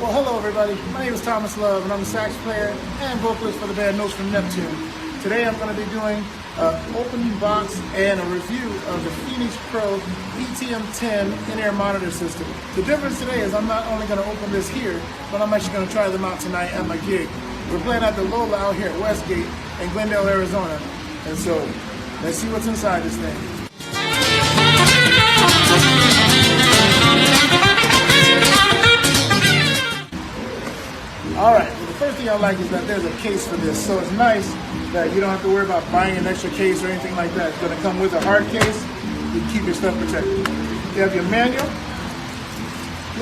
Well, hello everybody. My name is Thomas Love, and I'm a sax player and vocalist for the band Notes from Neptune. Today I'm going to be doing an open box and a review of the Phenyx Pro ETM10 in-ear monitor system. The difference today is I'm not only going to open this here, but I'm actually going to try them out tonight at my gig. We're playing at the Lola out here at Westgate in Glendale, Arizona. And so, let's see what's inside this thing. Alright, well, the first thing I like is that there's a case for this, so it's nice that you don't have to worry about buying an extra case or anything like that. It's going to come with a hard case. You keep your stuff protected. You have your manual.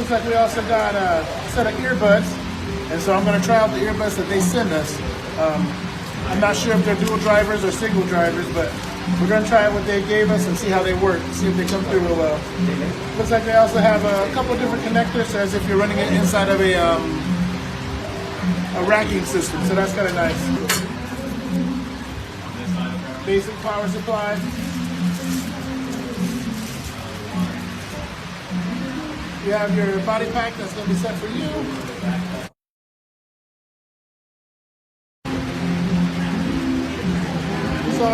Looks like we also got a set of earbuds, and so I'm going to try out the earbuds that they send us. I'm not sure if they're dual drivers or single drivers, but we're going to try what they gave us and see how they work, see if they come through real well. Looks like they also have a couple of different connectors, as if you're running it inside of a racking system, so that's kind of nice. Basic power supply. You have your body pack that's going to be set for you. So,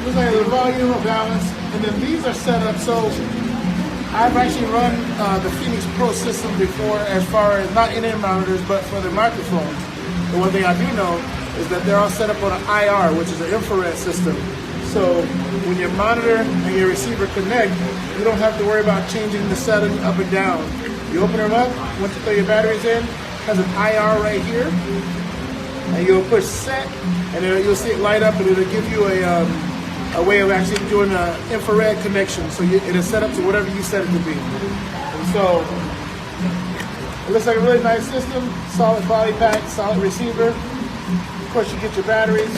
looks like the volume, a balance, and then these are set up so I've actually run the Phenyx Pro system before, as far as not in-ear monitors, but for the microphones. The one thing I do know is that they're all set up on an IR, which is an infrared system. So when your monitor and your receiver connect, you don't have to worry about changing the setting up and down. You open them up, once you throw your batteries in, it has an IR right here, and you'll push set, and then you'll see it light up, and it'll give you a way of actually doing an infrared connection. So it is set up to whatever you set it to be. And so it looks like a really nice system, solid body pack, solid receiver. Of course, you get your batteries,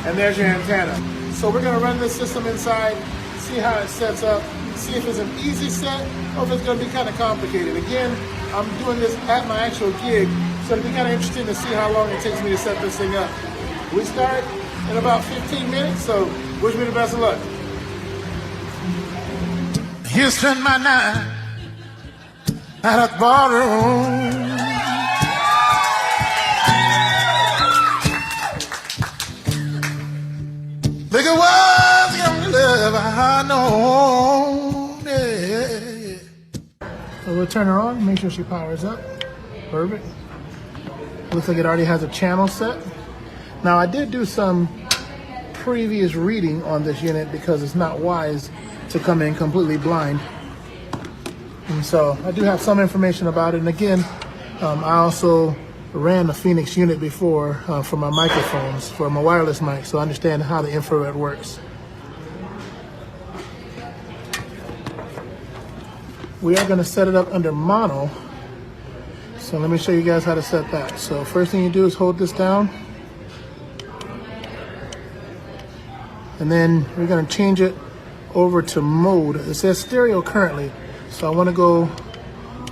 and there's your antenna. So we're gonna run this system inside, see how it sets up, see if it's an easy set or if it's gonna be kind of complicated. Again, I'm doing this at my actual gig, so it'll be kind of interesting to see how long it takes me to set this thing up. We start in about 15 minutes, so wish me the best of luck. Houston, my night at a ballroom. Look at what's young love I know. Yeah. So we'll turn her on, make sure she powers up. Perfect. Looks like it already has a channel set. Now I did do some previous reading on this unit because it's not wise to come in completely blind. And so I do have some information about it. And again, I also ran the Phenyx unit before for my microphones, for my wireless mic, so I understand how the infrared works. We are going to set it up under mono. So let me show you guys how to set that. So first thing you do is hold this down. And then we're going to change it over to mode. It says stereo currently, so I want to go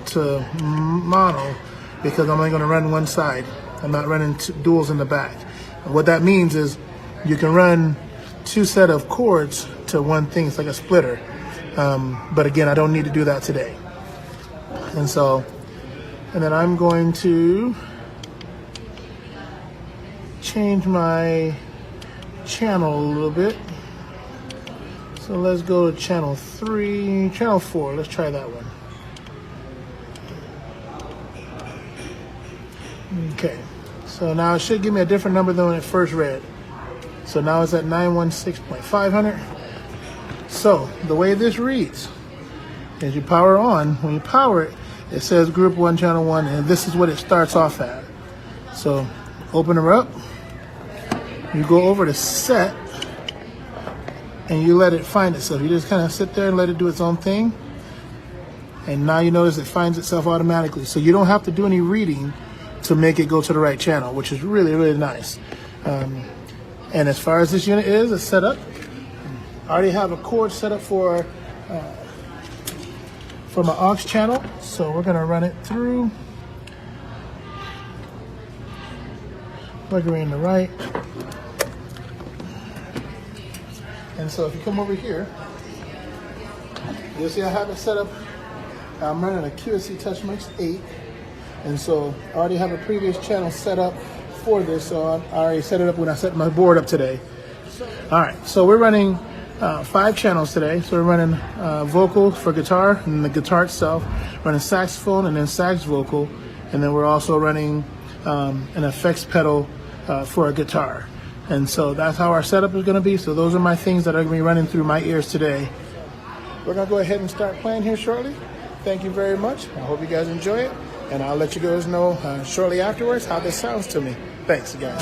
to mono because I'm only going to run one side. I'm not running duals in the back. And what that means is you can run two set of chords to one thing. It's like a splitter. But again, I don't need to do that today. And then I'm going to change my channel a little bit. So let's go to channel 4. Let's try that one. Okay, so now it should give me a different number than when it first read. So now it's at 916.500. So the way this reads is you power on. When you power it, it says group 1, channel 1, and this is what it starts off at. So open her up. You go over to set, and you let it find itself. You just kind of sit there and let it do its own thing. And now you notice it finds itself automatically. So you don't have to do any reading to make it go to the right channel, which is really, really nice. And as far as this unit is, it's set up. I already have a cord set up for my aux channel. So we're gonna run it through. Plug her in the right. And so if you come over here, you'll see I have it set up I'm running a QSC Touch Mix 8, and so I already have a previous channel set up for this, so I already set it up when I set my board up today. All right, so we're running 5 channels today. So we're running vocal for guitar and the guitar itself, running saxophone and then sax vocal, and then we're also running an effects pedal for a guitar. And so that's how our setup is going to be. So those are my things that are going to be running through my ears today. We're going to go ahead and start playing here shortly. Thank you very much. I hope you guys enjoy it, and I'll let you guys know shortly afterwards how this sounds to me. Thanks, you guys.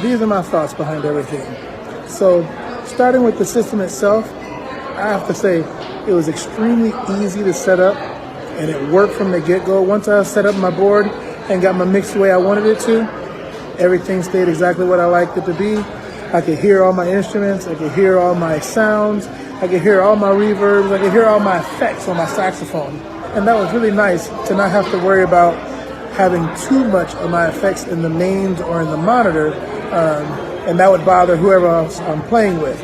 These are my thoughts behind everything. So, starting with the system itself, I have to say it was extremely easy to set up, and it worked from the get-go. Once I set up my board and got my mix the way I wanted it to, everything stayed exactly what I liked it to be. I could hear all my instruments, I could hear all my sounds, I could hear all my reverbs, I could hear all my effects on my saxophone. And that was really nice to not have to worry about having too much of my effects in the mains or in the monitor, and that would bother whoever else I'm playing with.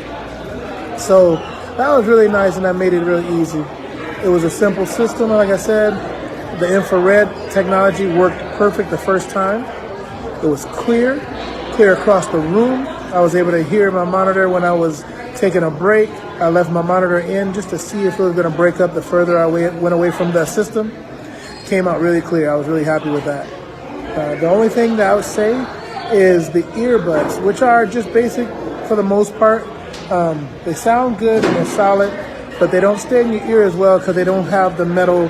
So that was really nice, and that made it really easy. It was a simple system, like I said. The infrared technology worked perfect the first time. It was clear across the room. I was able to hear my monitor when I was taking a break. I left my monitor in just to see if it was going to break up the further I went away from the system. Came out really clear. I was really happy with that. The only thing that I would say is the earbuds, which are just basic for the most part. They sound good and they're solid, but they don't stay in your ear as well because they don't have the metal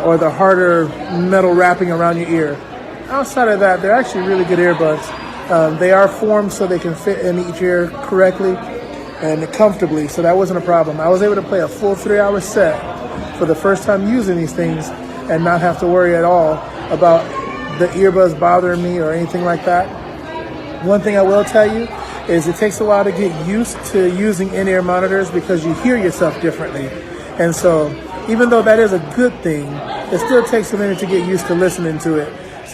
or the harder metal wrapping around your ear. Outside of that, they're actually really good earbuds. They are formed so they can fit in each ear correctly and comfortably, so that wasn't a problem. I was able to play a full 3-hour set for the first time using these things and not have to worry at all about the earbuds bothering me or anything like that. One thing I will tell you is it takes a while to get used to using in-ear monitors because you hear yourself differently. And so even though that is a good thing, it still takes a minute to get used to listening to it.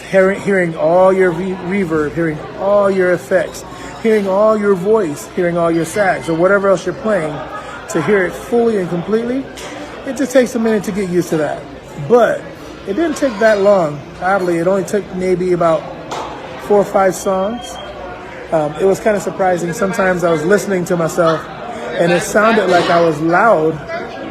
Hearing all your reverb, hearing all your effects, hearing all your voice, hearing all your sax or whatever else you're playing, to hear it fully and completely, it just takes a minute to get used to that. But it didn't take that long. Oddly, it only took maybe about 4 or 5 songs. It was kind of surprising. Sometimes I was listening to myself and it sounded like I was loud,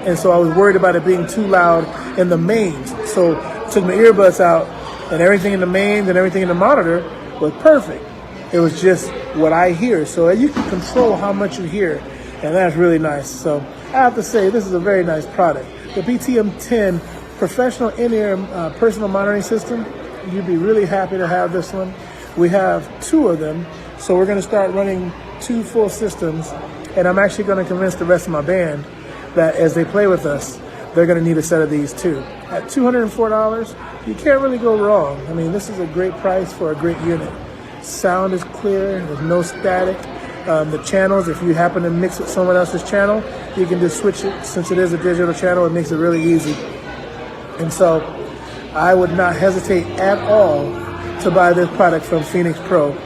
and so I was worried about it being too loud in the mains. So I took my earbuds out, and everything in the mains and everything in the monitor was perfect. It was just what I hear. So you can control how much you hear, and that's really nice. So I have to say, this is a very nice product. The BTM10 Professional In-Ear Personal Monitoring System, you'd be really happy to have this one. We have 2 of them. So we're going to start running 2 full systems, and I'm actually going to convince the rest of my band that as they play with us, they're going to need a set of these too. At $204, you can't really go wrong. I mean, this is a great price for a great unit. Sound is clear, there's no static. The channels, if you happen to mix with someone else's channel, you can just switch it. Since it is a digital channel, it makes it really easy. And so I would not hesitate at all to buy this product from Phenyx Pro.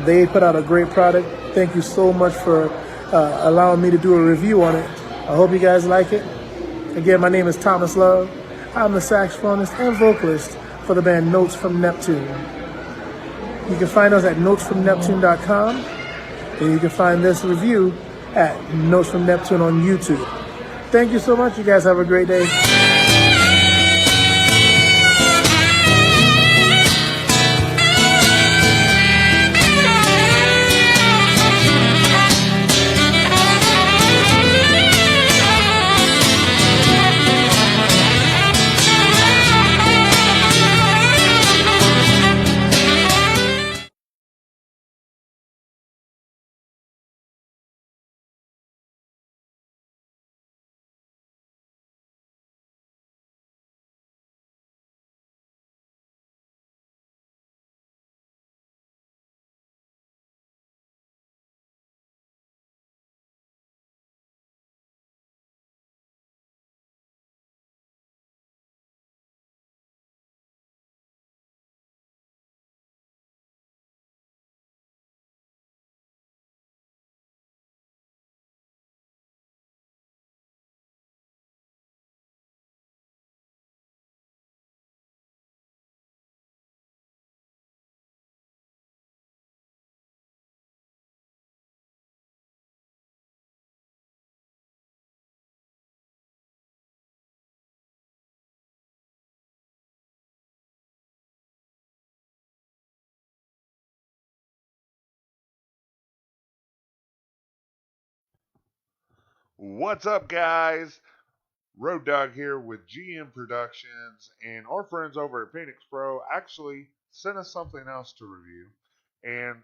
They put out a great product. Thank you so much for allowing me to do a review on it. I hope you guys like it. Again, my name is Thomas Love. I'm the saxophonist and vocalist for the band Notes from Neptune. You can find us at notesfromneptune.com, and you can find this review at Notes from Neptune on YouTube. Thank you so much. You guys have a great day. What's up, guys? Road Dog here with GM Productions, and our friends over at Phenyx Pro actually sent us something else to review. And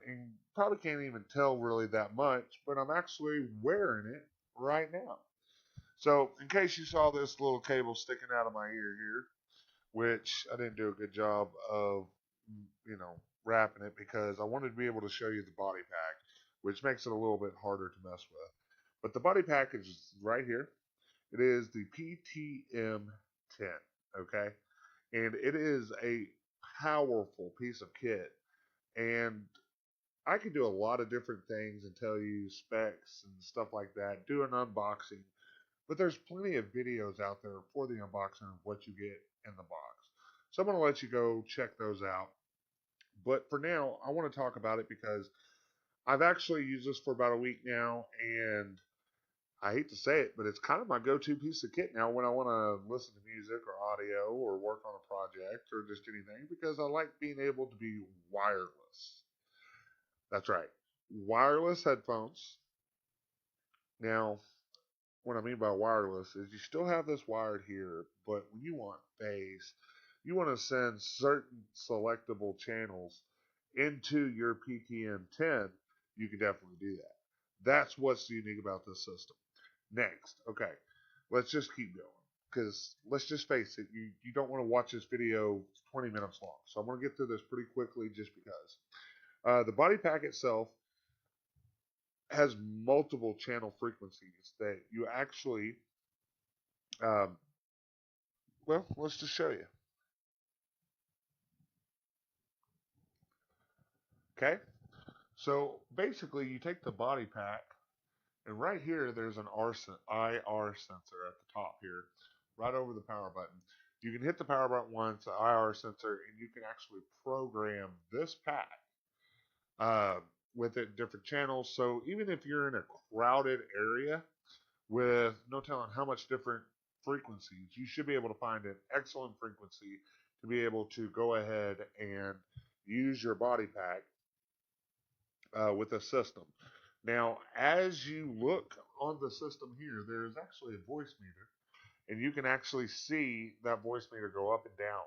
probably can't even tell really that much, but I'm actually wearing it right now. So, in case you saw this little cable sticking out of my ear here, which I didn't do a good job of, wrapping it because I wanted to be able to show you the body pack, which makes it a little bit harder to mess with. But the body pack is right here. It is the PTM-10, okay? And it is a powerful piece of kit. And I could do a lot of different things and tell you specs and stuff like that, do an unboxing. But there's plenty of videos out there for the unboxing of what you get in the box. So I'm going to let you go check those out. But for now, I want to talk about it because I've actually used this for about a week now, and I hate to say it, but it's kind of my go-to piece of kit now when I want to listen to music or audio or work on a project or just anything because I like being able to be wireless. That's right, wireless headphones. Now, what I mean by wireless is you still have this wired here, but when you want bass, you want to send certain selectable channels into your PTM-10, you can definitely do that. That's what's unique about this system. Next, okay, let's just keep going because let's just face it, you don't want to watch this video 20 minutes long. So I'm going to get through this pretty quickly just because. The body pack itself has multiple channel frequencies that you actually, um, well, let's just show you. Okay, so basically you take the body pack and right here there's an IR sensor at the top here, right over the power button. You can hit the power button once, the IR sensor, and you can actually program this pack uh, with it different channels. So even if you're in a crowded area with no telling how much different frequencies, you should be able to find an excellent frequency to be able to go ahead and use your body pack with a system. Now, as you look on the system here, there's actually a voice meter, and you can actually see that voice meter go up and down.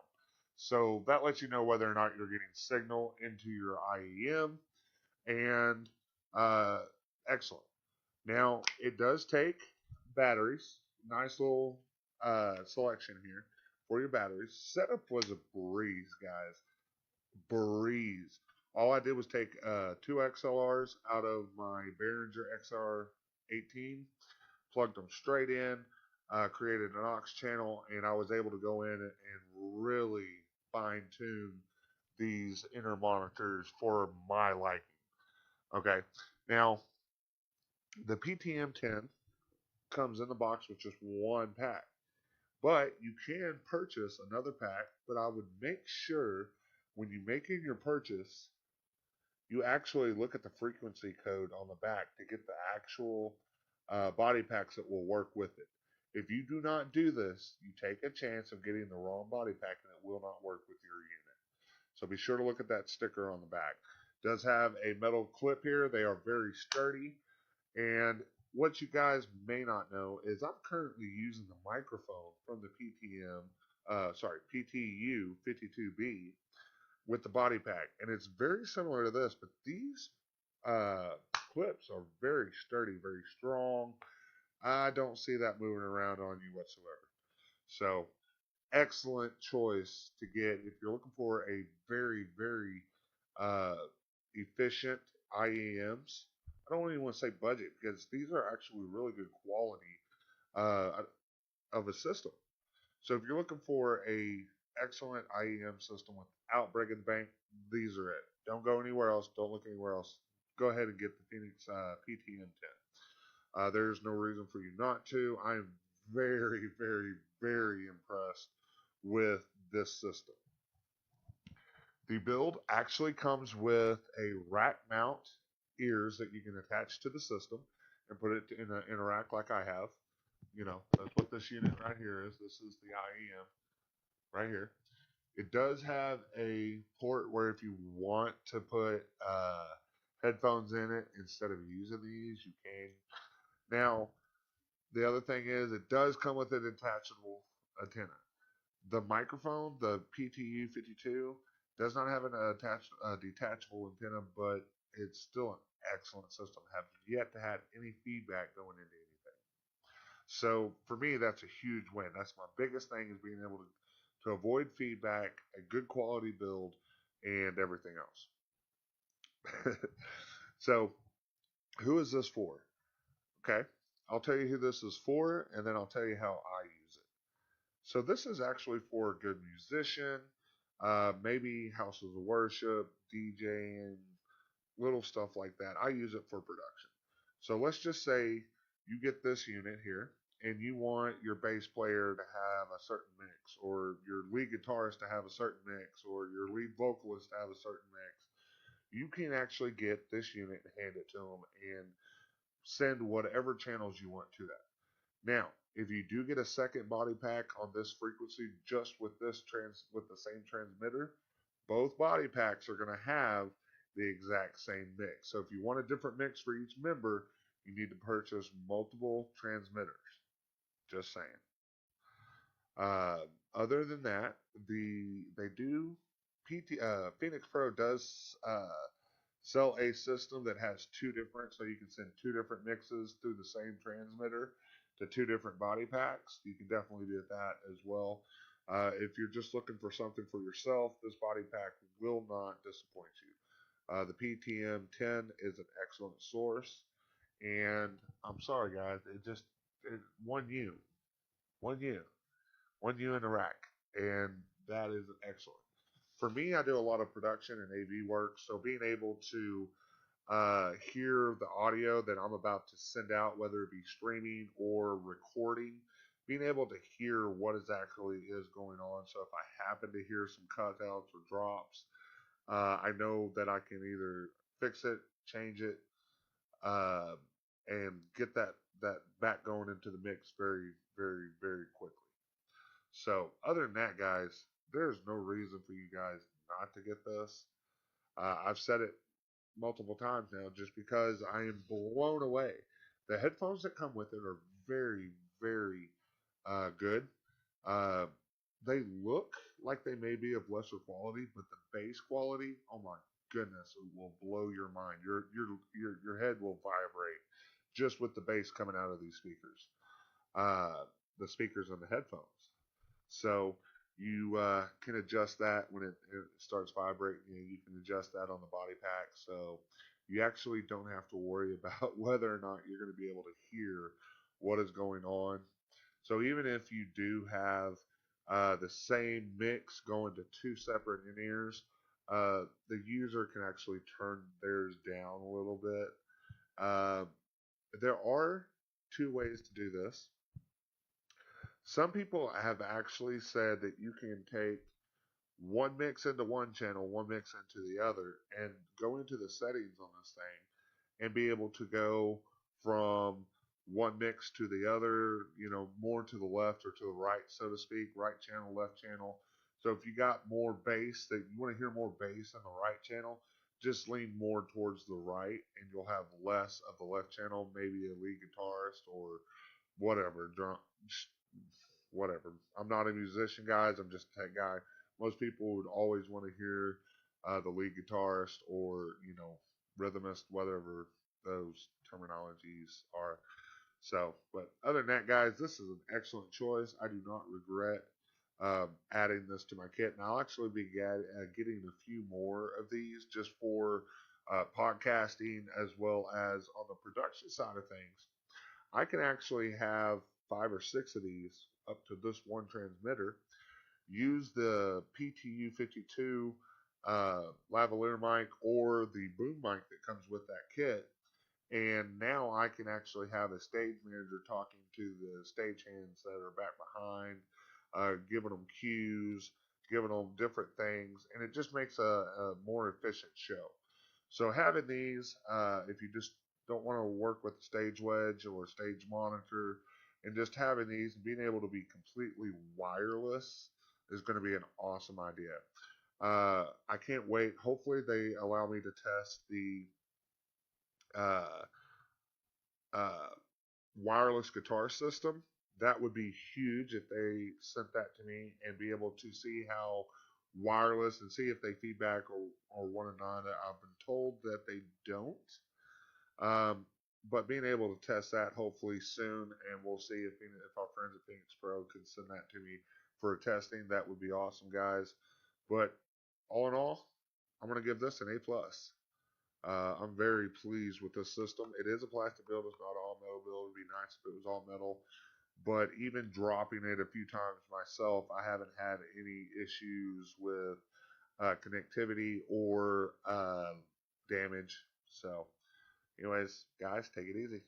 So that lets you know whether or not you're getting signal into your IEM. and excellent. Now it does take batteries. Nice little selection here for your batteries. Setup was a breeze, guys. Breeze. All I did was take two XLRs out of my Behringer XR18, plugged them straight in, created an aux channel, and I was able to go in and really fine tune these inner monitors for my liking. Okay, now the PTM10 comes in the box with just one pack, but you can purchase another pack. But I would make sure when you make in your purchase, you actually look at the frequency code on the back to get the actual body packs that will work with it. If you do not do this, you take a chance of getting the wrong body pack and it will not work with your unit. So be sure to look at that sticker on the back. It does have a metal clip here. They are very sturdy. And what you guys may not know is I'm currently using the microphone from the PTU 52B with the body pack, and it's very similar to this, but these uh, clips are very sturdy, very strong. I don't see that moving around on you whatsoever. So excellent choice to get if you're looking for a very, very uh, efficient IEMs. I don't even want to say budget because these are actually really good quality uh, of a system. So if you're looking for a excellent IEM system without breaking the bank, these are it. Don't go anywhere else. Don't look anywhere else. Go ahead and get the Phenyx PTM10. There's no reason for you not to. I'm very, very, very impressed with this system. The build actually comes with a rack mount ears that you can attach to the system and put it in a rack like I have. You know, that's what this unit right here is. This is the IEM right here. It does have a port where if you want to put headphones in it instead of using these, you can. Now, the other thing is it does come with an detachable antenna. The microphone, the PTU 52, does not have an detachable antenna, but it's still an excellent system. Have yet to have any feedback going into anything. So for me, that's a huge win. That's my biggest thing is being able to avoid feedback, a good quality build, and everything else. So who is this for? Okay, I'll tell you who this is for, and then I'll tell you how I use it. So this is actually for a good musician, maybe houses of worship, DJing, little stuff like that. I use it for production. So let's just say you get this unit here and you want your bass player to have a certain mix, or your lead guitarist to have a certain mix, or your lead vocalist to have a certain mix. You can actually get this unit and hand it to them and send whatever channels you want to that. Now, if you do get a second body pack on this frequency just with with the same transmitter, both body packs are going to have the exact same mix. So if you want a different mix for each member, you need to purchase multiple transmitters. Just saying. Other than that, they do Phenyx Pro does sell a system that has two different, so you can send two different mixes through the same transmitter to two different body packs. You can definitely do that as well. If you're just looking for something for yourself, this body pack will not disappoint you. The PTM10 is an excellent source, and I'm sorry guys, it one U, one U, one U in the rack, and that is excellent. For me, I do a lot of production and AV work, so being able to hear the audio that I'm about to send out, whether it be streaming or recording, being able to hear what actually is going on. So if I happen to hear some cutouts or drops, I know that I can either fix it, change it, uh, and get that back going into the mix very, very, very quickly. So other than that, guys, there's no reason for you guys not to get this. I've said it multiple times now just because I am blown away. The headphones that come with it are very, very good. Uh, they look like they may be of lesser quality, but the bass quality, oh my goodness, it will blow your mind. Your head will vibrate just with the bass coming out of these speakers, the speakers on the headphones. So you can adjust that when it starts vibrating. You can adjust that on the body pack, so you actually don't have to worry about whether or not you're going to be able to hear what is going on. So even if you do have the same mix going to two separate in-ears, the user can actually turn theirs down a little bit. There are two ways to do this. Some people have actually said that you can take one mix into one channel, one mix into the other, and go into the settings on this thing and be able to go from one mix to the other, more to the left or to the right, so to speak, right channel, left channel. So if you got more bass, that you want to hear more bass on the right channel, just lean more towards the right and you'll have less of the left channel, maybe a lead guitarist or whatever, drum, whatever. I'm not a musician, guys. I'm just a tech guy. Most people would always want to hear the lead guitarist or, rhythmist, whatever those terminologies are. So, but other than that, guys, this is an excellent choice. I do not regret adding this to my kit. And I'll actually be getting a few more of these just for podcasting as well as on the production side of things. I can actually have 5 or 6 of these up to this one transmitter, use the PTU52 lavalier mic or the boom mic that comes with that kit, and now I can actually have a stage manager talking to the stagehands that are back behind, giving them cues, giving them different things, and it just makes a more efficient show. So having these, if you just don't want to work with the stage wedge or stage monitor, and just having these and being able to be completely wireless is going to be an awesome idea. I can't wait. Hopefully they allow me to test the wireless guitar system. That would be huge if they sent that to me and be able to see how wireless and see if they feedback or one or not. I've been told that they don't. But being able to test that hopefully soon, and we'll see if our friends at Phenyx Pro can send that to me for testing. That would be awesome, guys. But all in all, I'm going to give this an A+. I'm very pleased with this system. It is a plastic build. It's not all metal build. It would be nice if it was all metal. But even dropping it a few times myself, I haven't had any issues with connectivity or damage. So, anyways, guys, take it easy.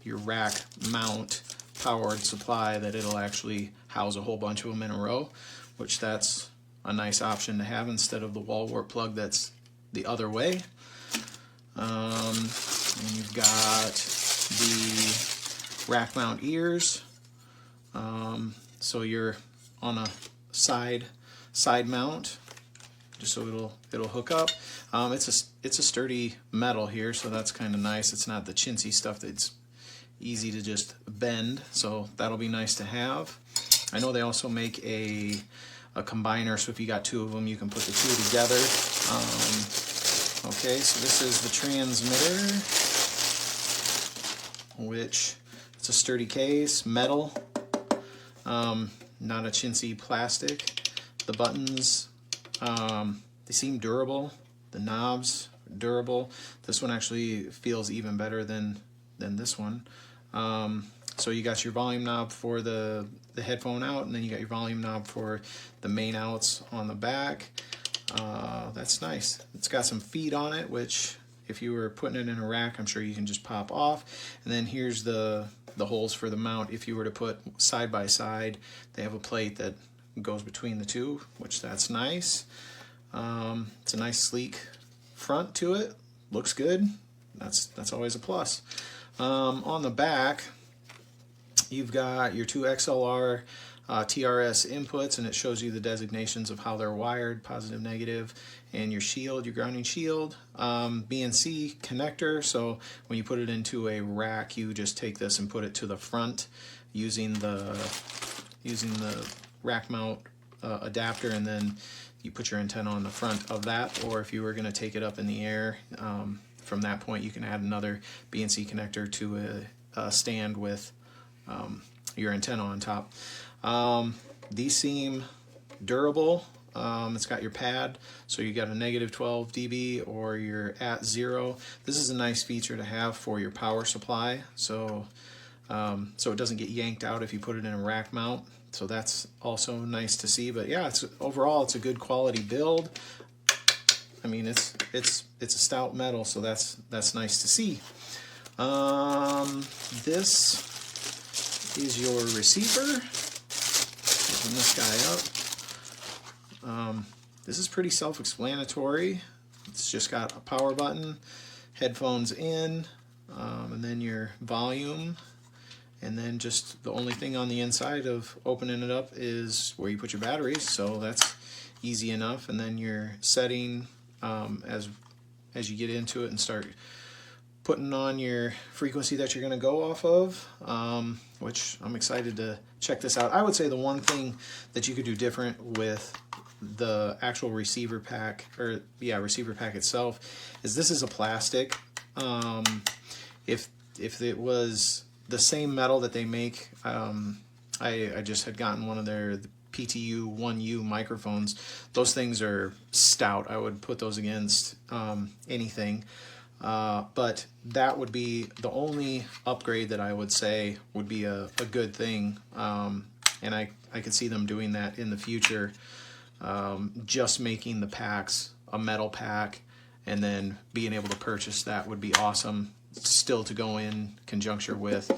Your rack mount powered supply that it'll actually house a whole bunch of them in a row, which that's a nice option to have instead of the wall wart plug that's the other way. And you've got the rack mount ears, so you're on a side mount, just so it'll hook up. It's a sturdy metal here, so that's kind of nice. It's not the chintzy stuff that's easy to just bend, so that'll be nice to have. I know they also make a combiner, so if you got 2 of them, you can put the 2 together. Okay, so this is the transmitter, which it's a sturdy case, metal, not a chintzy plastic. The buttons, they seem durable. The knobs are durable. This one actually feels even better than this one. So you got your volume knob for the headphone out, and then you got your volume knob for the main outs on the back. That's nice. It's got some feet on it, which if you were putting it in a rack, I'm sure you can just pop off. And then here's the holes for the mount. If you were to put side by side, they have a plate that goes between the two, which that's nice. It's a nice sleek front to it. Looks good. That's always a plus. On the back, you've got your 2 XLR TRS inputs, and it shows you the designations of how they're wired, positive, negative, and your shield, your grounding shield. BNC connector, so when you put it into a rack, you just take this and put it to the front using the rack mount adapter, and then you put your antenna on the front of that. Or if you were going to take it up in the air, from that point you can add another BNC connector to a stand with your antenna on top. These seem durable. It's got your pad, so you got a negative 12 dB or you're at 0. This is a nice feature to have for your power supply, so it doesn't get yanked out if you put it in a rack mount. So that's also nice to see. But yeah, overall it's a good quality build. I mean, it's a stout metal, so that's nice to see. This is your receiver. Open this guy up. This is pretty self-explanatory. It's just got a power button, headphones in, and then your volume, and then just the only thing on the inside of opening it up is where you put your batteries, so that's easy enough. And then your setting, as you get into it and start putting on your frequency that you're going to go off of, which I'm excited to check this out. I would say the one thing that you could do different with the actual receiver pack, receiver pack itself, is this is a plastic. If it was the same metal that they make, I just had gotten one of their PTU 1U microphones. Those things are stout. I would put those against anything. But that would be the only upgrade that I would say would be a good thing. And I could see them doing that in the future. Just making the packs a metal pack and then being able to purchase that would be awesome. Still to go in conjunction with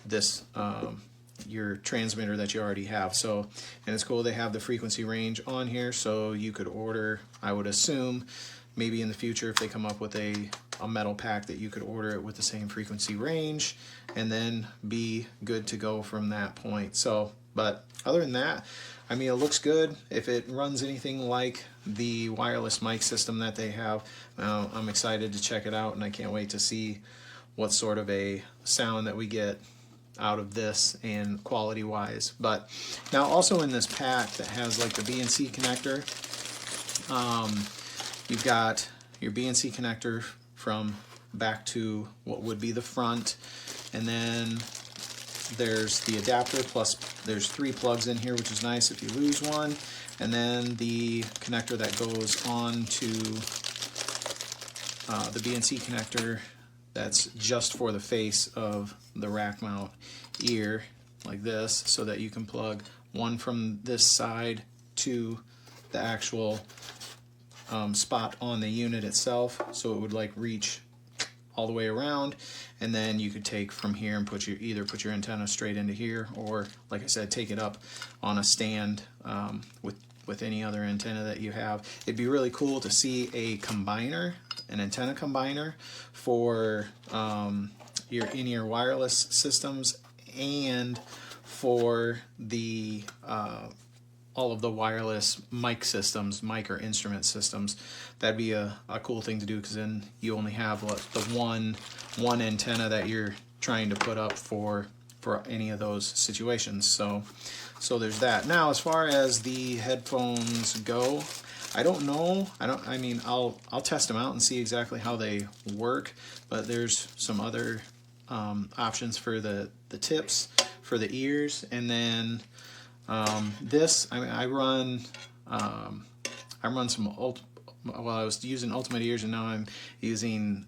this, your transmitter that you already have. So, and it's cool they have the frequency range on here, so you could order, I would assume, maybe in the future if they come up with a metal pack, that you could order it with the same frequency range and then be good to go from that point. So, but other than that, I mean, it looks good. If it runs anything like the wireless mic system that they have, I'm excited to check it out, and I can't wait to see what sort of a sound that we get out of this and quality wise. But now also in this pack that has like the BNC connector, you've got your BNC connector from back to what would be the front, and then there's the adapter, plus there's 3 plugs in here, which is nice if you lose one, and then the connector that goes on to the BNC connector that's just for the face of the rack mount ear, like this, so that you can plug one from this side to the actual spot on the unit itself, so it would like reach all the way around, and then you could take from here and either put your antenna straight into here, or like I said, take it up on a stand with any other antenna that you have. It'd be really cool to see a combiner, an antenna combiner for your in-ear wireless systems and for the all of the wireless mic systems, mic or instrument systems. That'd be a cool thing to do, because then you only have the one antenna that you're trying to put up for any of those situations. So there's that. Now, as far as the headphones go, I don't know. I mean, I'll test them out and see exactly how they work. But there's some other options for the tips for the ears, and then this. I mean, I run some I was using Ultimate Ears, and now I'm using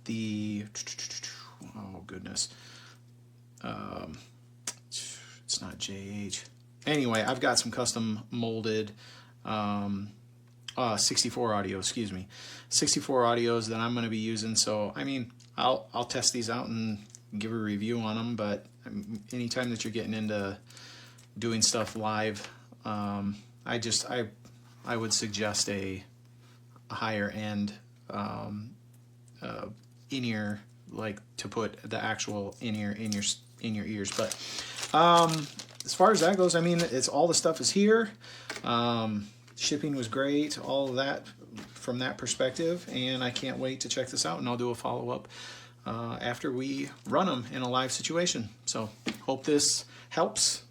the it's not JH. Anyway, I've got some custom molded 64 audio, 64 audios that I'm going to be using. So I mean, I'll test these out and give a review on them. But anytime that you're getting into doing stuff live, I would suggest a higher end in-ear, like to put the actual in-ear in your ears. But as far as that goes, I mean, it's all the stuff is here. Shipping was great, all of that from that perspective, and I can't wait to check this out, and I'll do a follow-up after we run them in a live situation. So hope this helps.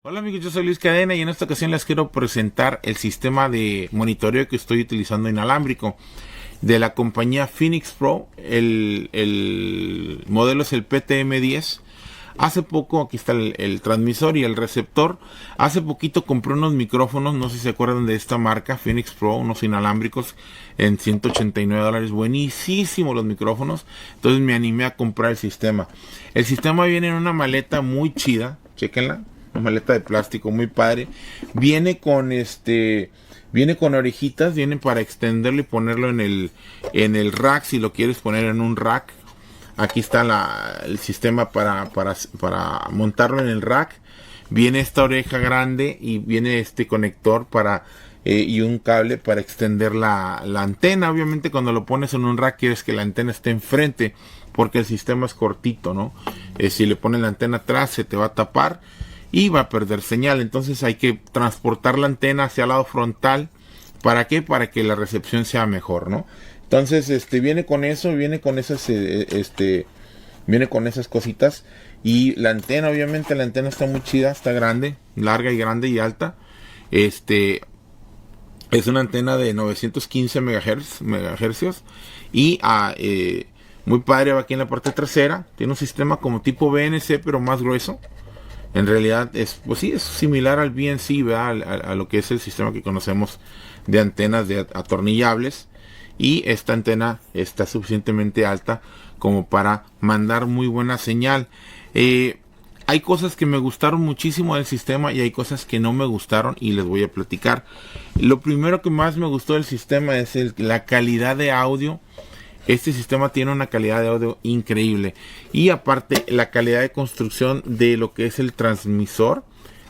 Hola amigos, yo soy Luis Cadena y en esta ocasión les quiero presentar el sistema de monitoreo que estoy utilizando inalámbrico de la compañía Phenyx Pro. El modelo es el PTM10. Hace poco, aquí está el transmisor y el receptor. Hace poquito compré unos micrófonos, no sé si se acuerdan de esta marca, Phenyx Pro, unos inalámbricos en $189. Buenísimos los micrófonos. Entonces me animé a comprar el sistema. El sistema viene en una maleta muy chida, chequenla. Una maleta de plástico muy padre. Viene con orejitas, viene para extenderlo y ponerlo en el rack si lo quieres poner en un rack. Aquí está el sistema para montarlo en el rack. Viene esta oreja grande y viene este conector y un cable para extender la antena. Obviamente cuando lo pones en un rack quieres que la antena esté enfrente porque el sistema es cortito, ¿no? Si le pones la antena atrás se te va a tapar y va a perder señal. Entonces hay que transportar la antena hacia el lado frontal. ¿Para qué? Para que la recepción sea mejor, ¿no? Entonces viene con eso, viene con esas cositas. Y la antena, obviamente la antena está muy chida, está grande, larga y grande y alta. Es una antena de 915 megahercios y muy padre, va aquí en la parte trasera. Tiene un sistema como tipo BNC pero más grueso. En realidad es similar al BNC, ¿verdad? A lo que es el sistema que conocemos de antenas de atornillables. Y esta antena está suficientemente alta como para mandar muy buena señal. Hay cosas que me gustaron muchísimo del sistema y hay cosas que no me gustaron y les voy a platicar. Lo primero que más me gustó del sistema es la calidad de audio. Este sistema tiene una calidad de audio increíble. Y aparte la calidad de construcción de lo que es el transmisor.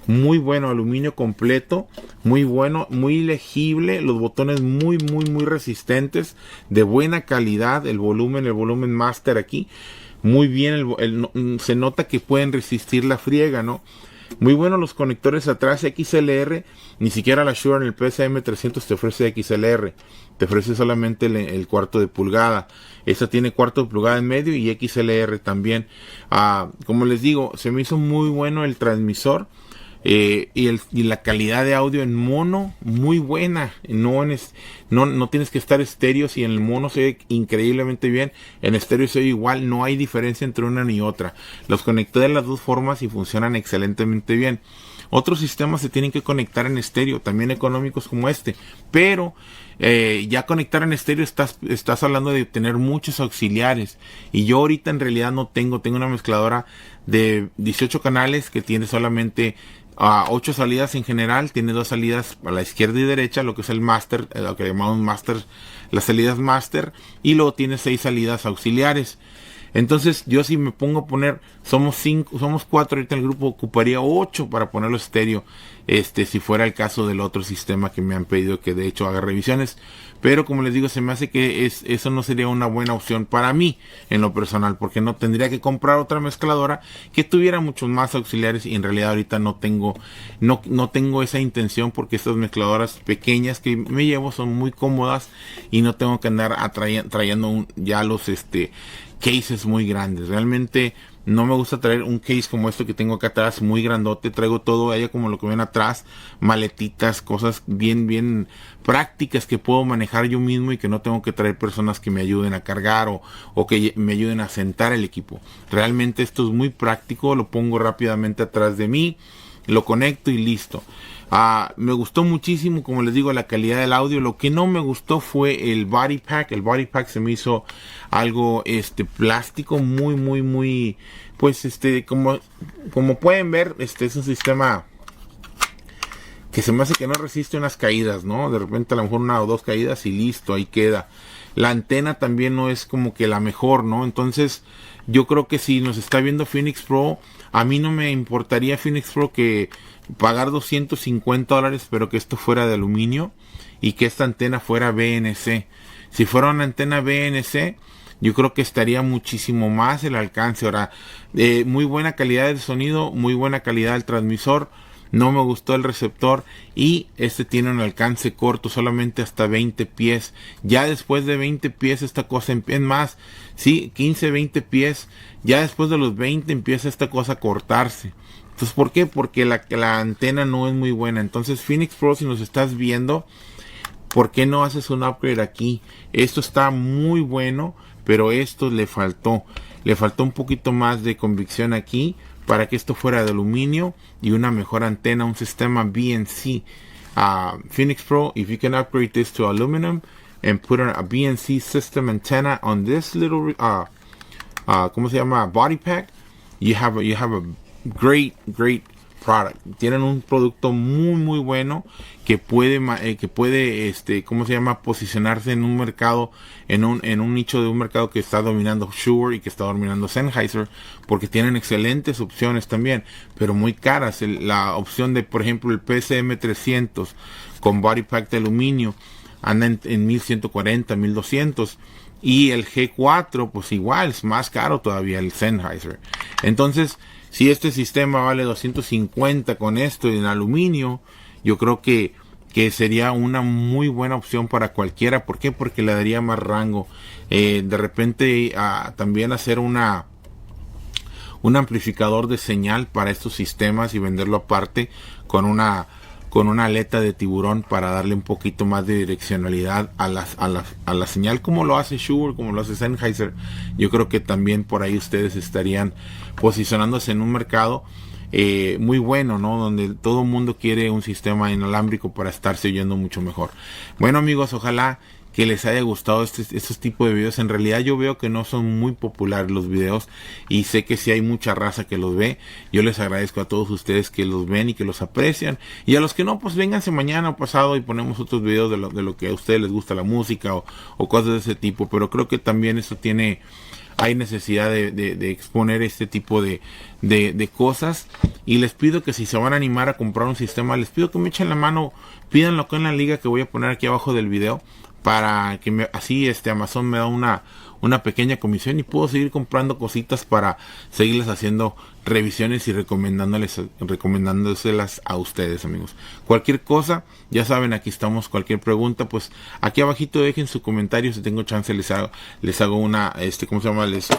muy bueno, aluminio completo, muy bueno, muy legible, los botones muy resistentes, de buena calidad, el volumen master aquí, muy bien, se nota que pueden resistir la friega, ¿no? Muy bueno los conectores atrás, XLR, ni siquiera la Shure en el PSM 300 te ofrece XLR, te ofrece solamente el cuarto de pulgada. Esta tiene cuarto de pulgada en medio y XLR también. Como les digo, se me hizo muy bueno el transmisor. Y la calidad de audio en mono muy buena, no tienes que estar estéreo. Si en el mono se oye increíblemente bien, en estéreo se oye igual, no hay diferencia entre una ni otra. Los conecté de las dos formas y funcionan excelentemente bien. Otros sistemas se tienen que conectar en estéreo, también económicos como este, pero ya conectar en estéreo estás hablando de tener muchos auxiliares, y yo ahorita en realidad no tengo una mezcladora de 18 canales que tiene solamente 8 salidas en general, tiene 2 salidas a la izquierda y derecha, lo que es el master, lo que llamamos master, las salidas master, y luego tiene 6 salidas auxiliares. Entonces yo si me pongo a poner, somos 4 ahorita en el grupo, ocuparía 8 para ponerlo estéreo, si fuera el caso del otro sistema que me han pedido que de hecho haga revisiones. Pero como les digo, se me hace que eso no sería una buena opción para mí en lo personal, porque no tendría que comprar otra mezcladora que tuviera muchos más auxiliares, y en realidad ahorita no tengo esa intención, porque estas mezcladoras pequeñas que me llevo son muy cómodas y no tengo que andar trayendo ya los cases muy grandes. Realmente no me gusta traer un case como esto que tengo acá atrás, muy grandote. Traigo todo allá como lo que ven atrás, maletitas, cosas bien prácticas que puedo manejar yo mismo y que no tengo que traer personas que me ayuden a cargar o que me ayuden a sentar el equipo. Realmente esto es muy práctico, lo pongo rápidamente atrás de mí, lo conecto y listo. Me gustó muchísimo, como les digo, la calidad del audio. Lo que no me gustó fue el body pack. El body pack se me hizo algo plástico, muy pues como pueden ver, es un sistema que se me hace que no resiste unas caídas, ¿no? De repente a lo mejor 1 o 2 caídas y listo, ahí queda. La antena también no es como que la mejor, ¿no? Entonces yo creo que si nos está viendo Phenyx Pro, a mí no me importaría Phenyx Pro que pagar $250, pero que esto fuera de aluminio y que esta antena fuera BNC. Si fuera una antena BNC, yo creo que estaría muchísimo más el alcance. Ahora, muy buena calidad del sonido, muy buena calidad del transmisor. No me gustó el receptor, y tiene un alcance corto, solamente hasta 20 pies. Ya después de 20 pies esta cosa empieza más, sí, 15, 20 pies. Ya después de los 20 empieza esta cosa a cortarse. Entonces, ¿por qué? Porque la antena no es muy buena. Entonces, Phenyx Pro, si nos estás viendo, ¿por qué no haces un upgrade aquí? Esto está muy bueno, pero esto le faltó un poquito más de convicción aquí, para que esto fuera de aluminio y una mejor antena, un sistema BNC. Phenyx Pro, if you can upgrade this to aluminum and put a BNC system antenna on this little ¿cómo se llama? Body pack, you have a great product. Tienen un producto muy bueno que puede ¿cómo se llama? Posicionarse en un mercado, en un nicho de un mercado que está dominando Shure y que está dominando Sennheiser, porque tienen excelentes opciones también, pero muy caras. La opción de, por ejemplo, el PSM 300 con body pack de aluminio anda en 1140, 1200. Y el G4, pues igual, es más caro todavía el Sennheiser. Entonces, si este sistema vale 250 con esto en aluminio, yo creo que sería una muy buena opción para cualquiera. ¿Por qué? Porque le daría más rango. De repente, también hacer un amplificador de señal para estos sistemas y venderlo aparte con una aleta de tiburón para darle un poquito más de direccionalidad a la señal, como lo hace Shure, como lo hace Sennheiser. Yo creo que también por ahí ustedes estarían posicionándose en un mercado muy bueno, ¿no? Donde todo el mundo quiere un sistema inalámbrico para estarse oyendo mucho mejor. Bueno, amigos, ojalá que les haya gustado estos tipos de videos. En realidad yo veo que no son muy populares los videos, y sé que sí hay mucha raza que los ve. Yo les agradezco a todos ustedes que los ven y que los aprecian, y a los que no, pues vénganse mañana o pasado y ponemos otros videos de lo que a ustedes les gusta la música o cosas de ese tipo. Pero creo que también eso tiene hay necesidad de exponer este tipo de cosas. Y les pido que si se van a animar a comprar un sistema, les pido que me echen la mano, pídanlo acá en la liga que voy a poner aquí abajo del video, para que así Amazon me da una pequeña comisión y puedo seguir comprando cositas para seguirles haciendo revisiones y recomendándoselas a ustedes, amigos. Cualquier cosa, ya saben, aquí estamos. Cualquier pregunta, pues aquí abajito dejen su comentario, si tengo chance les hago una, les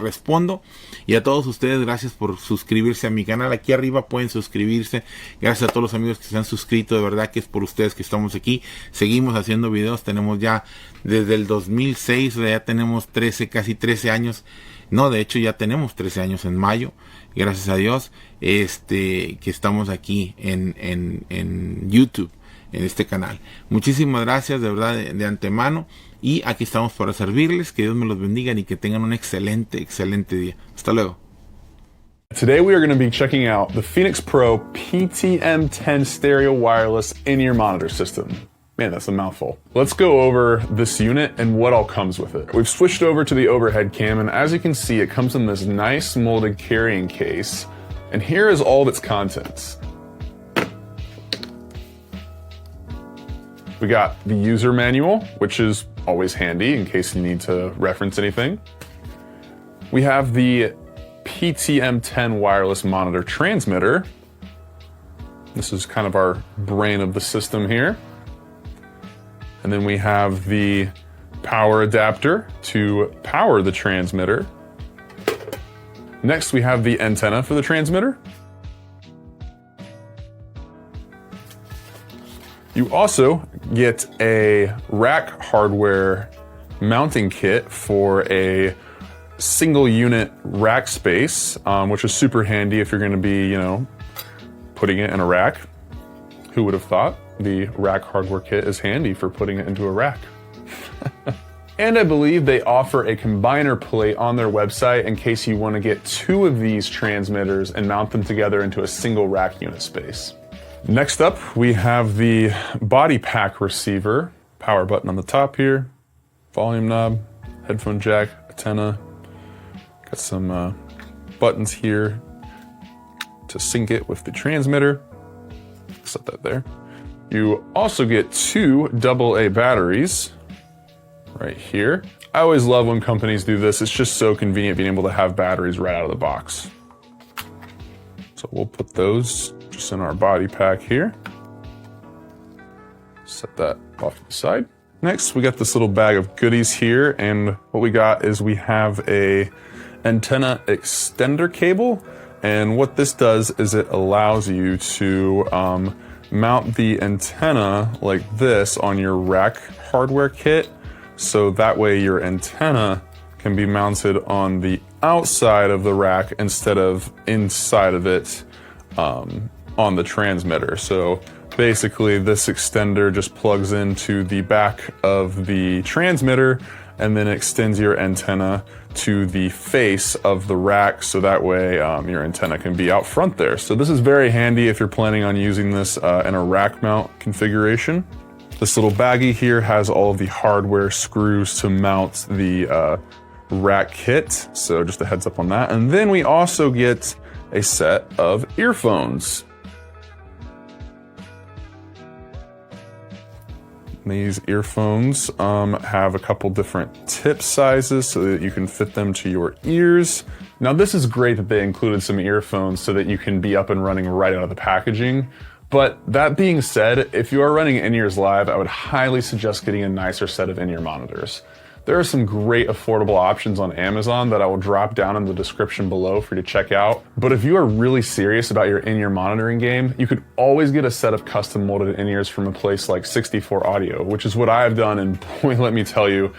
respondo. Y a todos ustedes, gracias por suscribirse a mi canal. Aquí arriba pueden suscribirse. Gracias a todos los amigos que se han suscrito, de verdad que es por ustedes que estamos aquí. Seguimos haciendo videos, tenemos ya desde el 2006, ya tenemos casi 13 años. No, de hecho ya tenemos 13 años en mayo, gracias a Dios, que estamos aquí en YouTube, en este canal. Muchísimas gracias de verdad de antemano, y aquí estamos para servirles. Que Dios me los bendiga y que tengan un excelente día. Hasta luego. Today we are going to be checking out the Phenyx Pro PTM10 stereo wireless in-ear monitor system. Man, that's a mouthful. Let's go over this unit and what all comes with it. We've switched over to the overhead cam, and as you can see, it comes in this nice molded carrying case. And here is all of its contents. We got the user manual, which is always handy in case you need to reference anything. We have the PTM10 wireless monitor transmitter. This is kind of our brain of the system here. And then we have the power adapter to power the transmitter. Next, we have the antenna for the transmitter. You also get a rack hardware mounting kit for a single unit rack space, which is super handy if you're going to be, putting it in a rack. Who would have thought? The rack hardware kit is handy for putting it into a rack. And I believe they offer a combiner plate on their website in case you want to get two of these transmitters and mount them together into a single rack unit space. Next up, we have the body pack receiver. Power button on the top here, volume knob, headphone jack, antenna. Got some buttons here to sync it with the transmitter. Set that there. You also get two AA batteries right here. I always love when companies do this. It's just so convenient being able to have batteries right out of the box. So we'll put those just in our body pack here. Set that off to the side. Next, we got this little bag of goodies here, and what we got is we have a antenna extender cable, and what this does is it allows you to mount the antenna like this on your rack hardware kit, so that way your antenna can be mounted on the outside of the rack instead of inside of it on the transmitter. So basically this extender just plugs into the back of the transmitter and then extends your antenna to the face of the rack, so that way your antenna can be out front there. So this is very handy if you're planning on using this in a rack mount configuration. This little baggie here has all of the hardware screws to mount the rack kit, so just a heads up on that. And then we also get a set of earphones. These earphones have a couple different tip sizes so that you can fit them to your ears. Now this is great that they included some earphones so that you can be up and running right out of the packaging. But that being said, if you are running in-ears live, I would highly suggest getting a nicer set of in-ear monitors. There are some great affordable options on Amazon that I will drop down in the description below for you to check out. But if you are really serious about your in-ear monitoring game, you could always get a set of custom molded in-ears from a place like 64 Audio, which is what I have done, and boy, let me tell you,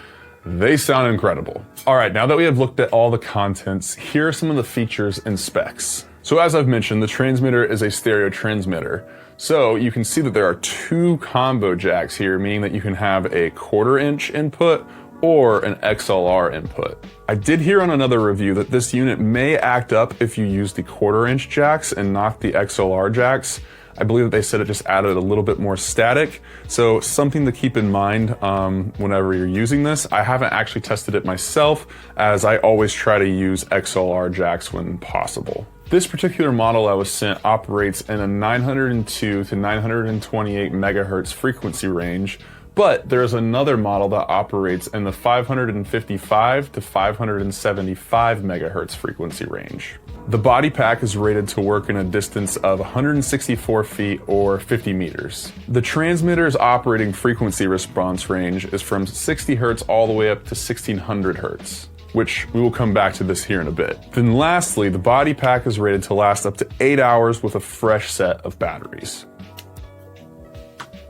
they sound incredible. All right, now that we have looked at all the contents, here are some of the features and specs. So as I've mentioned, the transmitter is a stereo transmitter. So you can see that there are two combo jacks here, meaning that you can have a 1/4 inch input or an XLR input. I did hear on another review that this unit may act up if you use the 1/4 inch jacks and not the XLR jacks. I believe that they said it just added a little bit more static. So something to keep in mind whenever you're using this. I haven't actually tested it myself, as I always try to use XLR jacks when possible. This particular model I was sent operates in a 902 to 928 megahertz frequency range, but there's another model that operates in the 555 to 575 megahertz frequency range. The body pack is rated to work in a distance of 164 feet or 50 meters. The transmitter's operating frequency response range is from 60 hertz all the way up to 1600 hertz, which we will come back to this here in a bit. Then lastly, the body pack is rated to last up to 8 hours with a fresh set of batteries.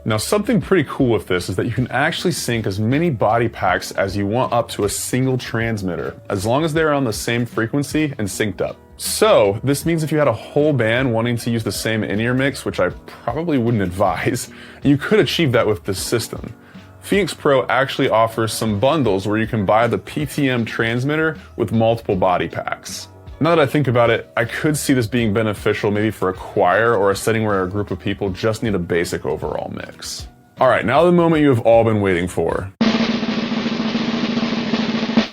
Now, something pretty cool with this is that you can actually sync as many body packs as you want up to a single transmitter, as long as they're on the same frequency and synced up. So this means if you had a whole band wanting to use the same in-ear mix, which I probably wouldn't advise, you could achieve that with this system. Phenyx Pro actually offers some bundles where you can buy the PTM transmitter with multiple body packs. Now that I think about it, I could see this being beneficial maybe for a choir or a setting where a group of people just need a basic overall mix. Alright, now the moment you have all been waiting for.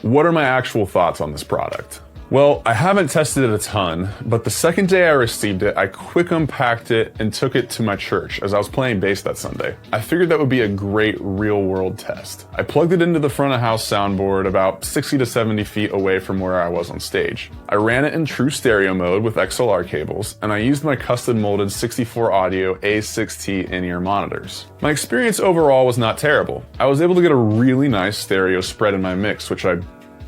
What are my actual thoughts on this product? Well, I haven't tested it a ton, but the second day I received it, I quick unpacked it and took it to my church as I was playing bass that Sunday. I figured that would be a great real-world test. I plugged it into the front of house soundboard about 60 to 70 feet away from where I was on stage. I ran it in true stereo mode with XLR cables, and I used my custom molded 64 audio A6T in-ear monitors. My experience overall was not terrible. I was able to get a really nice stereo spread in my mix, which I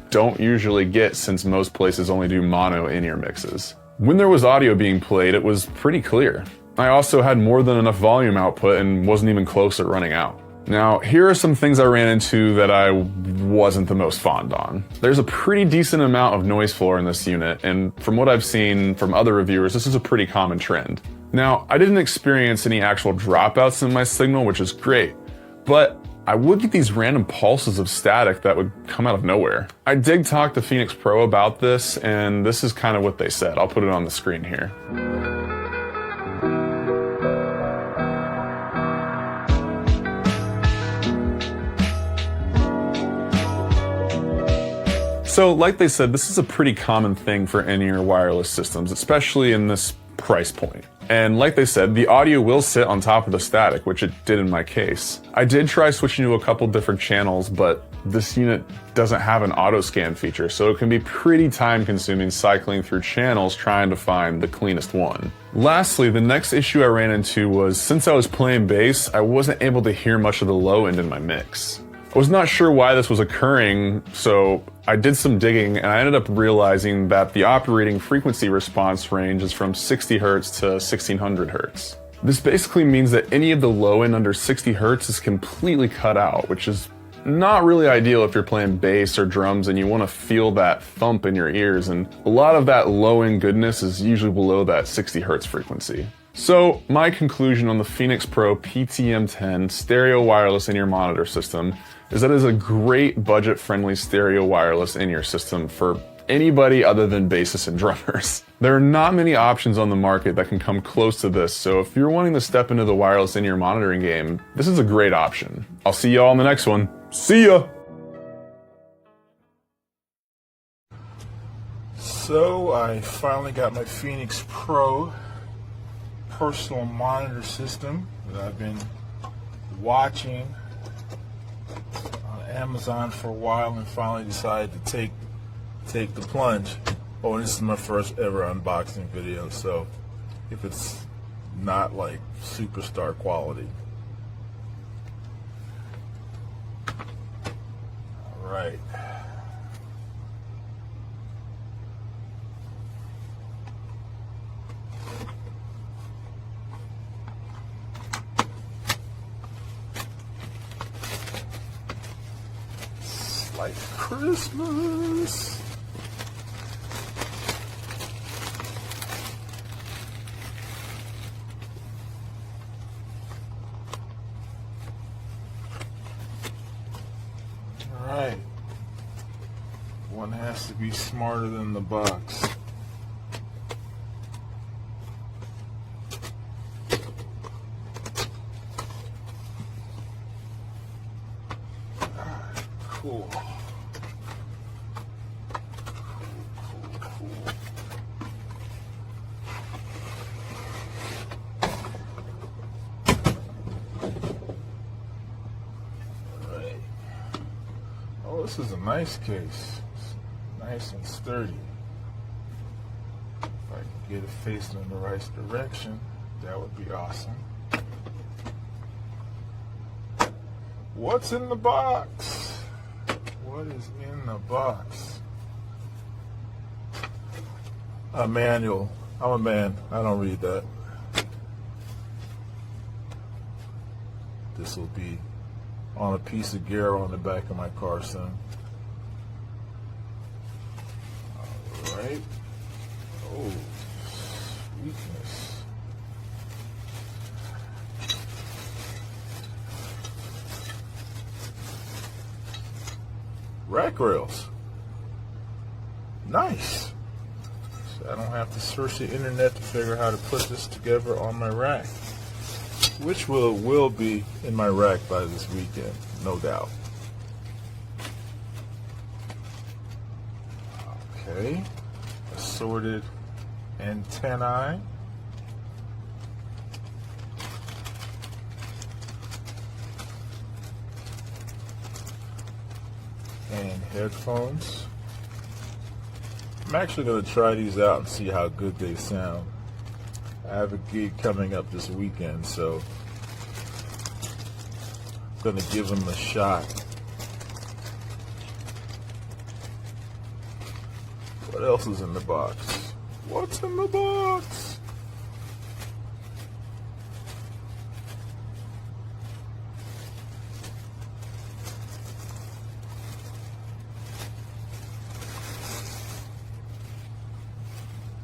don't usually get since most places only do mono in-ear mixes. When there was audio being played, it was pretty clear. I also had more than enough volume output and wasn't even close at running out. Now, here are some things I ran into that I wasn't the most fond on. There's a pretty decent amount of noise floor in this unit, and from what I've seen from other reviewers, this is a pretty common trend. Now, I didn't experience any actual dropouts in my signal, which is great, but I would get these random pulses of static that would come out of nowhere. I did talk to Phenyx Pro about this, and this is kind of what they said. I'll put it on the screen here. So, like they said, this is a pretty common thing for in-ear wireless systems, especially in this price point. And like they said, the audio will sit on top of the static, which it did in my case. I did try switching to a couple different channels, but this unit doesn't have an auto scan feature, so it can be pretty time consuming cycling through channels trying to find the cleanest one. Lastly, the next issue I ran into was, since I was playing bass, I wasn't able to hear much of the low end in my mix. I was not sure why this was occurring, so I did some digging and I ended up realizing that the operating frequency response range is from 60 Hz to 1600 Hz. This basically means that any of the low end under 60 Hz is completely cut out, which is not really ideal if you're playing bass or drums and you want to feel that thump in your ears, and a lot of that low end goodness is usually below that 60 Hz frequency. So my conclusion on the Phenyx Pro PTM10 stereo wireless in-ear monitor system is that it is a great budget-friendly stereo wireless in-ear system for anybody other than bassists and drummers. There are not many options on the market that can come close to this, so if you're wanting to step into the wireless in-ear monitoring game, this is a great option. I'll see y'all in the next one. See ya! So I finally got my Phenyx Pro personal monitor system that I've been watching on Amazon for a while and finally decided to take the plunge. Oh, and this is my first ever unboxing video, so if it's not like superstar quality. All right. Like Christmas. All right. One has to be smarter than the box. Oh, this is a nice case. It's nice and sturdy. If I can get it facing in the right direction, that would be awesome. What's in the box? What is in the box? A manual. I'm a man. I don't read that. This will be on a piece of gear on the back of my car soon. All right. Oh, sweetness. Rack rails. Nice. So I don't have to search the internet to figure out how to put this together on my rack, which will be in my rack by this weekend, no doubt. Okay, assorted antennae. And headphones. I'm actually going to try these out and see how good they sound. I have a gig coming up this weekend, so I'm going to give them a shot. What else is in the box? What's in the box?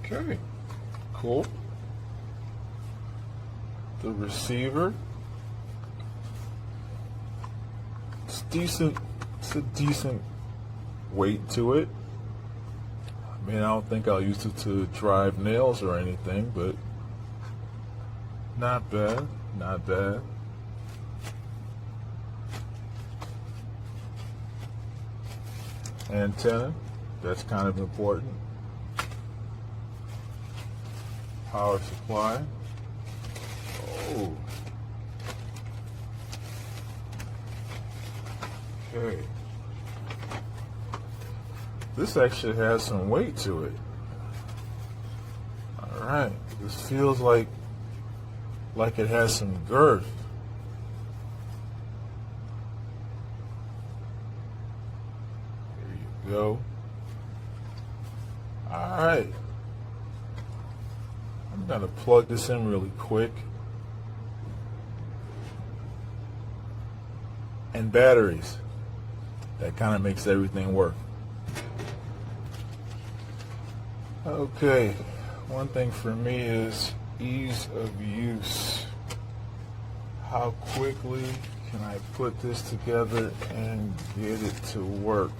Okay, cool. The receiver. It's decent. It's a decent weight to it. I mean, I don't think I'll use it to drive nails or anything, but not bad, not bad. Antenna, that's kind of important. Power supply. Oh. Okay. This actually has some weight to it. All right. This feels like it has some girth. There you go. All right. I'm gonna plug this in really quick. And batteries. That kind of makes everything work. Okay, one thing for me is ease of use. How quickly can I put this together and get it to work?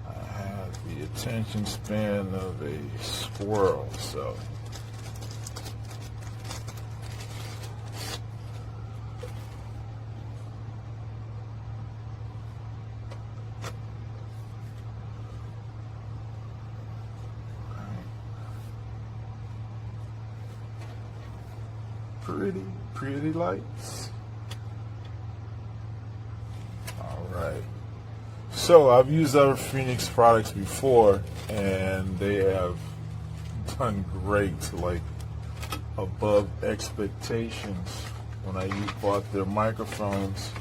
I have the attention span of a squirrel, so. Pretty lights. All right. So I've used other Phenyx products before, and they have done great, like above expectations. When I bought their microphones,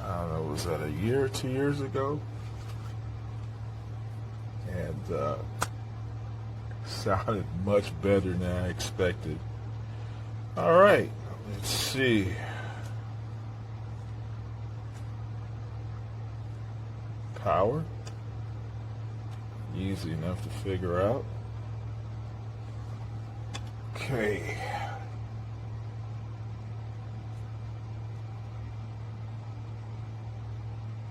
I don't know, was that a year or 2 years ago? And sounded much better than I expected. All right, let's see. Power, easy enough to figure out. Okay.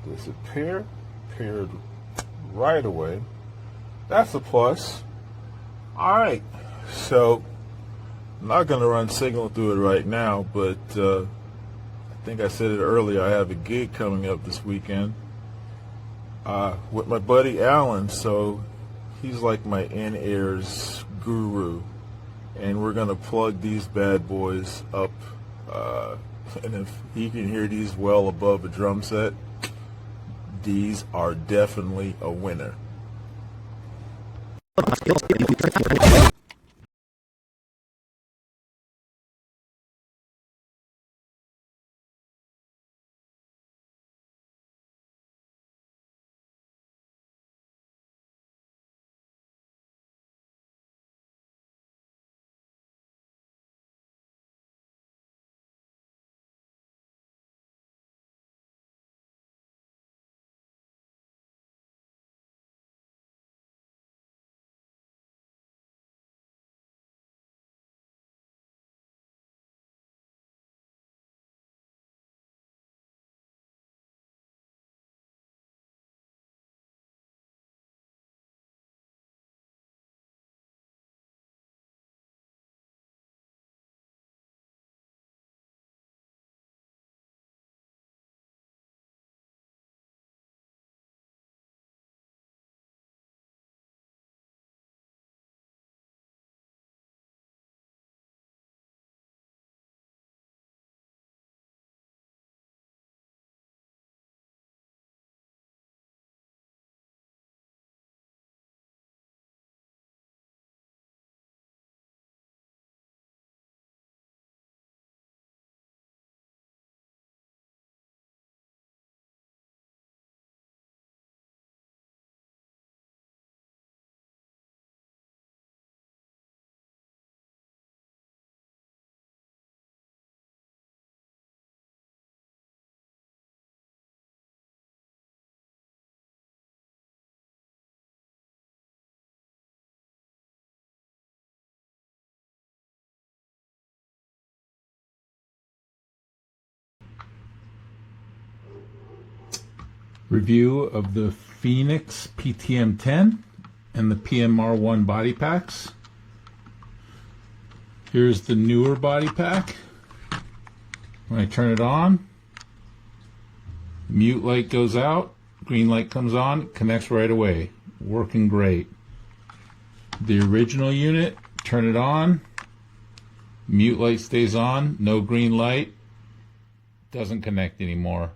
Disappear, paired right away. That's a plus. All right, so I'm not going to run signal through it right now, but I think I said it earlier, I have a gig coming up this weekend with my buddy Alan, so he's like my in-ears guru, and we're going to plug these bad boys up And if you can hear these well above a drum set, these are definitely a winner. Review of the Phenyx PTM10 and the PMR1 body packs. Here's the newer body pack. When I turn it on, mute light goes out, green light comes on, connects right away. Working great. The original unit, turn it on, mute light stays on, no green light, doesn't connect anymore.